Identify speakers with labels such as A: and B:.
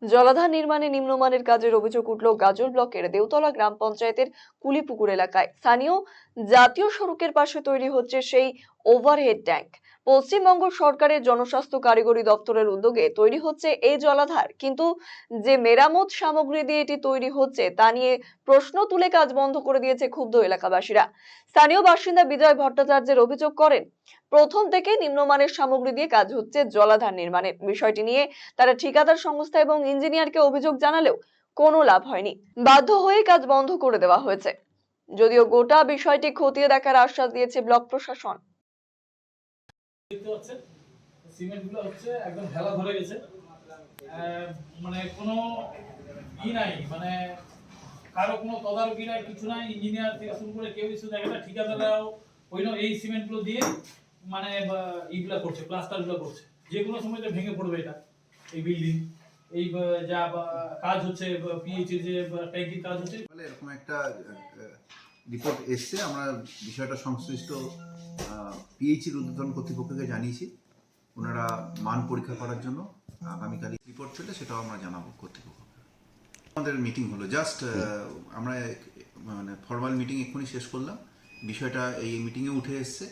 A: জলাধার নির্মাণে নিম্নমানের কাজের অভিযোগ উঠল গাজল ব্লকের দেউতলা গ্রাম পঞ্চায়েতের কুলিপুকুর এলাকায়। স্থানীয় জাতীয় সড়কের পাশে তৈরি হচ্ছে সেই ওভারহেড ট্যাঙ্ক। পশ্চিমবঙ্গ সরকারের জনস্বাস্থ্য কারিগরি দপ্তরের উদ্যোগে তৈরি হচ্ছে এই জলাধার, কিন্তু যে মেরামত সামগ্রী দিয়ে এটি তৈরি হচ্ছে তা নিয়ে প্রশ্ন তুলে কাজ বন্ধ করে দিয়েছে ক্ষুব্ধ এলাকাবাসীরা। স্থানীয় বাসিন্দা বিজয় ভট্টাচার্যের অভিযোগ করেন, প্রথম থেকে নিম্নমানের সামগ্রী দিয়ে কাজ হচ্ছে জলাধার নির্মাণের। বিষয়টি নিয়ে তারা ঠিকাদার সংস্থা এবং ইঞ্জিনিয়ারকে অভিযোগ জানালেও কোনো লাভ হয়নি। বাধ্য হয়ে কাজ বন্ধ করে দেওয়া হয়েছে। যদিও গোটা বিষয়টি খতিয়ে দেখার আশ্বাস দিয়েছে ব্লক প্রশাসন।
B: দেখতে পাচ্ছেন সিমেন্ট গুলো হচ্ছে একদম ঢেলা ধরে গেছে। মানে কোনো নাই, মানে কারো কোনো তদারকি নাই, কিছু নাই। ইঞ্জিনিয়ার থেকে শুরু করে কেউ কিছু দেখে না। ঠিকাদাররাও এই সিমেন্ট গুলো দিয়ে মানে এইগুলা করছে, প্লাস্টার গুলো করছে। যে কোনো সময় ভেঙে পড়বে এটা, এই বিল্ডিং। এই যা কাজ হচ্ছে পিএইচি যে ট্যাঙ্কির কাজ হচ্ছে,
C: এরকম একটা রিপোর্ট এসছে। আমরা বিষয়টা সংশ্লিষ্ট পিএইচির ঊর্ধ্বতন কর্তৃপক্ষকে জানিয়েছি। ওনারা মান পরীক্ষা করার জন্য আগামীকাল রিপোর্ট পেলে সেটাও আমরা জানাবো কর্তৃপক্ষ। আমাদের মিটিং হলো, জাস্ট আমরা মানে ফর্মাল মিটিং এক্ষুনি শেষ করলাম। বিষয়টা এই মিটিংয়ে উঠে এসছে।